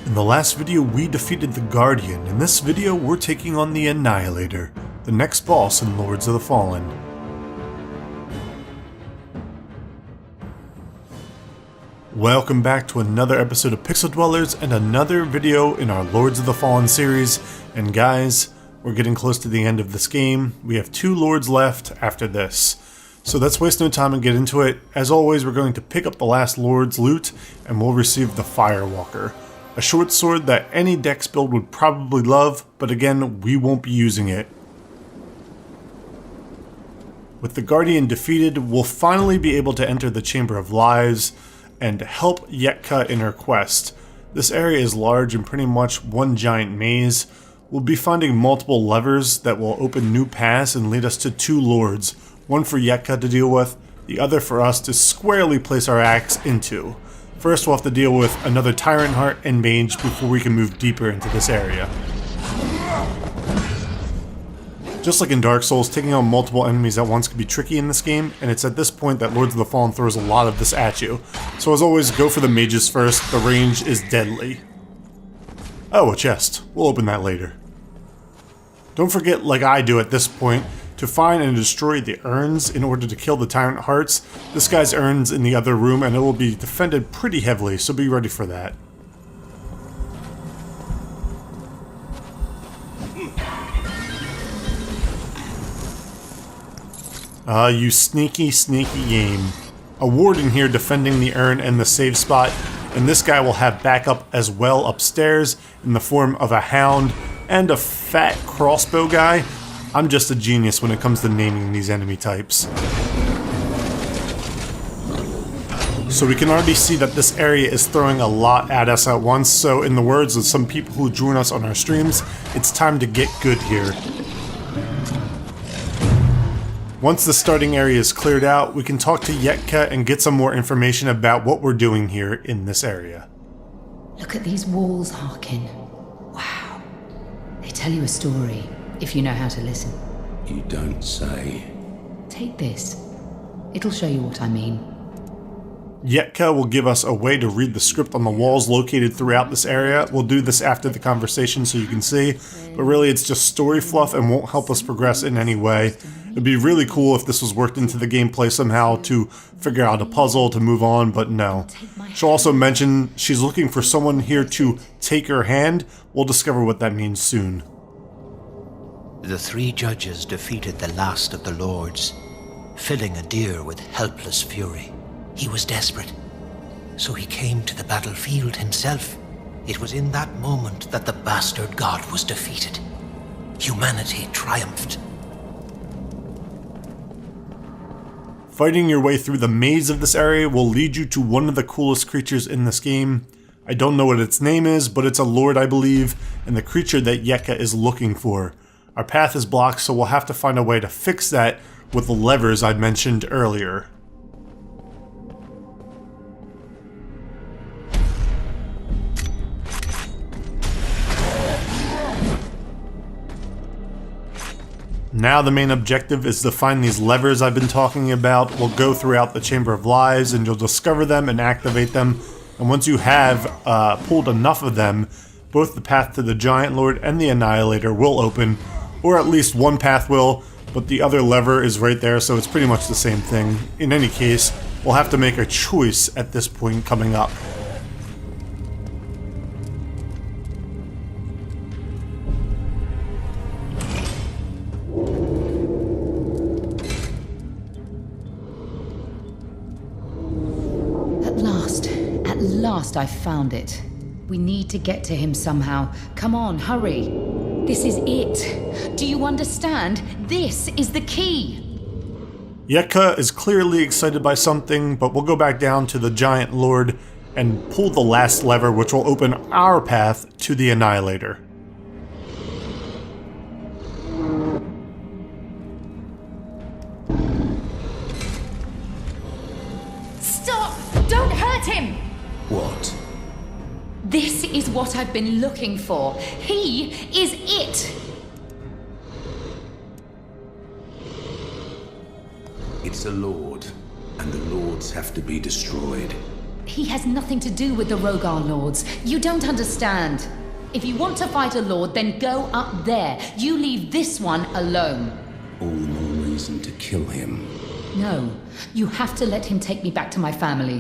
In the last video we defeated the Guardian. In this video we're taking on the Annihilator, the next boss in Lords of the Fallen. Welcome back to another episode of Pixel Dwellers and another video in our Lords of the Fallen series. And guys, we're getting close to the end of this game. We have 2 Lords left after this. So let's waste no time and get into it. As always, we're going to pick up the last Lord's loot and we'll receive the Firewalker. A short sword that any dex build would probably love, but again, we won't be using it. With the Guardian defeated, we'll finally be able to enter the Chamber of Lives and help Yetka in her quest. This area is large and pretty much one giant maze. We'll be finding multiple levers that will open new paths and lead us to 2 lords, one for Yetka to deal with, the other for us to squarely place our axe into. First we'll have to deal with another Tyrant Heart and Mage before we can move deeper into this area. Just like in Dark Souls, taking on multiple enemies at once can be tricky in this game, and it's at this point that Lords of the Fallen throws a lot of this at you. So as always, go for the mages first, the range is deadly. Oh, a chest. We'll open that later. Don't forget, like I do at this point, to find and destroy the urns in order to kill the Tyrant Hearts. This guy's urns in the other room and it will be defended pretty heavily, so be ready for that. You sneaky game. A warden here defending the urn and the save spot, and this guy will have backup as well upstairs in the form of a hound and a fat crossbow guy. I'm just a genius when it comes to naming these enemy types. So we can already see that this area is throwing a lot at us at once, so in the words of some people who join us on our streams, it's time to get good here. Once the starting area is cleared out, we can talk to Yetka and get some more information about what we're doing here in this area. Look at these walls, Harkin. Wow. They tell you a story. If you know how to listen. You don't say. Take this. It'll show you what I mean. Yetka will give us a way to read the script on the walls located throughout this area. We'll do this after the conversation so you can see, but really it's just story fluff and won't help us progress in any way. It'd be really cool if this was worked into the gameplay somehow to figure out a puzzle to move on, but no. She'll also mention she's looking for someone here to take her hand. We'll discover what that means soon. The 3 judges defeated the last of the lords, filling Adir with helpless fury. He was desperate, so he came to the battlefield himself. It was in that moment that the bastard god was defeated. Humanity triumphed. Fighting your way through the maze of this area will lead you to one of the coolest creatures in this game. I don't know what its name is, but it's a lord, I believe, and the creature that Yetka is looking for. Our path is blocked, so we'll have to find a way to fix that with the levers I mentioned earlier. Now the main objective is to find these levers I've been talking about. We'll go throughout the Chamber of Lives and you'll discover them and activate them. And once you have pulled enough of them, both the path to the Giant Lord and the Annihilator will open. Or at least one path will, but the other lever is right there, so it's pretty much the same thing. In any case, we'll have to make a choice at this point coming up. At last I found it. We need to get to him somehow. Come on, hurry. This is it. Do you understand? This is the key. Yetka is clearly excited by something, but we'll go back down to the Giant Lord and pull the last lever, which will open our path to the Annihilator. Stop! Don't hurt him! What? This is what I've been looking for. He is it! It's a lord, and the lords have to be destroyed. He has nothing to do with the Rogar Lords. You don't understand. If you want to fight a Lord, then go up there. You leave this one alone. All the more reason to kill him. No, you have to let him take me back to my family.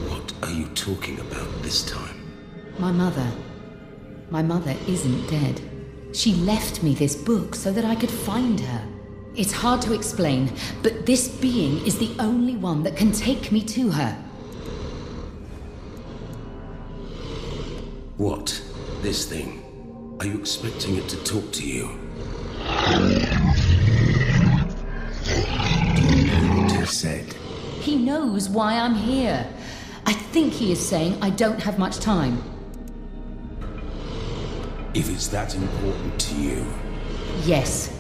What are you talking about this time? My mother. My mother isn't dead. She left me this book so that I could find her. It's hard to explain, but this being is the only one that can take me to her. What? This thing? Are you expecting it to talk to you? Do you know what he said? He knows why I'm here. I think he is saying I don't have much time. If it's that important to you. Yes.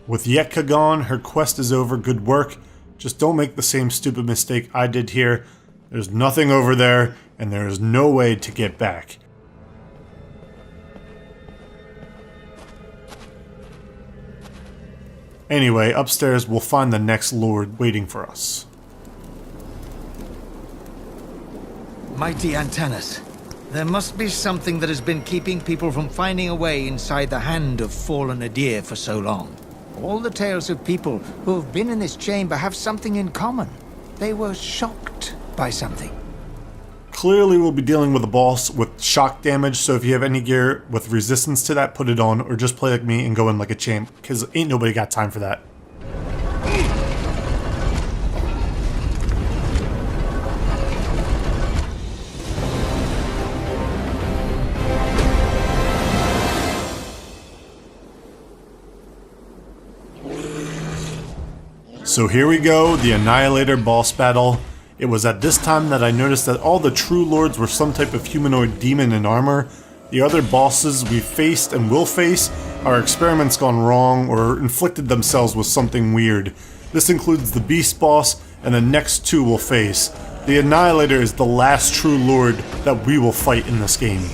With Yetka gone, her quest is over. Good work. Just don't make the same stupid mistake I did here. There's nothing over there, and there is no way to get back. Anyway, upstairs we'll find the next Lord waiting for us. Mighty Antanas, there must be something that has been keeping people from finding a way inside the hand of fallen Adir for so long. All the tales of people who have been in this chamber have something in common. They were shocked by something. Clearly we'll be dealing with a boss with shock damage, so if you have any gear with resistance to that, put it on, or just play like me and go in like a champ, because ain't nobody got time for that. So here we go, the Annihilator boss battle. It was at this time that I noticed that all the true lords were some type of humanoid demon in armor. The other bosses we faced and will face are experiments gone wrong or inflicted themselves with something weird. This includes the beast boss and the next two we'll face. The Annihilator is the last true lord that we will fight in this game.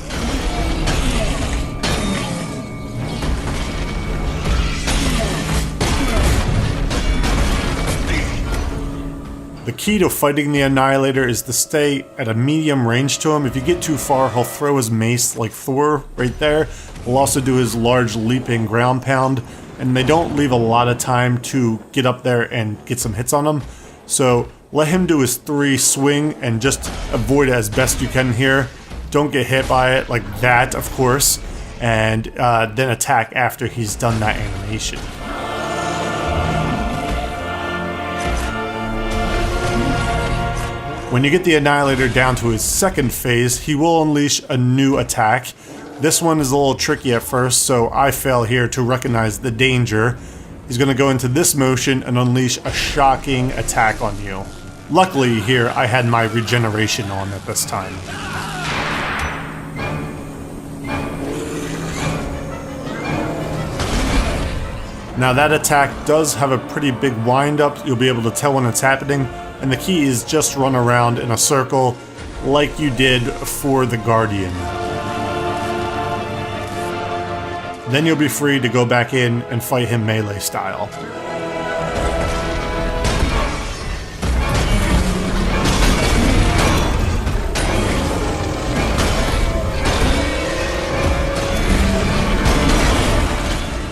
The key to fighting the Annihilator is to stay at a medium range to him. If you get too far, he'll throw his mace like Thor right there. He'll also do his large leaping ground pound, and they don't leave a lot of time to get up there and get some hits on him. So let him do his 3 swing and just avoid it as best you can here. Don't get hit by it like that, of course, and then attack after he's done that animation. When you get the Annihilator down to his second phase, he will unleash a new attack. This one is a little tricky at first, so I fail here to recognize the danger. He's going to go into this motion and unleash a shocking attack on you. Luckily here, I had my regeneration on at this time. Now that attack does have a pretty big wind-up. You'll be able to tell when it's happening. And the key is just run around in a circle like you did for the Guardian. Then you'll be free to go back in and fight him melee style.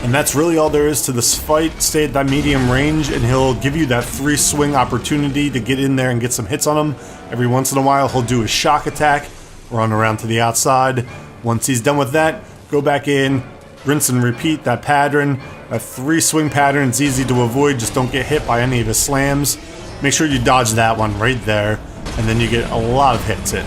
And that's really all there is to this fight. Stay at that medium range and he'll give you that 3 swing opportunity to get in there and get some hits on him. Every once in a while he'll do his shock attack, run around to the outside. Once he's done with that, go back in, rinse and repeat that pattern. That 3 swing pattern is easy to avoid, just don't get hit by any of his slams. Make sure you dodge that one right there, and then you get a lot of hits in.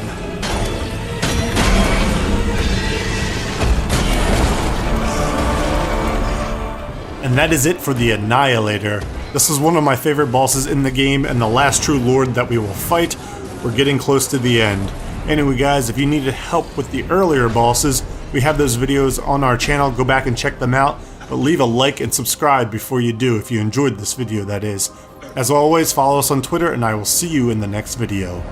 And that is it for the Annihilator. This is one of my favorite bosses in the game and the last true lord that we will fight. We're getting close to the end. Anyway guys, if you needed help with the earlier bosses, we have those videos on our channel. Go back and check them out. But leave a like and subscribe before you do if you enjoyed this video, that is. As always, follow us on Twitter and I will see you in the next video.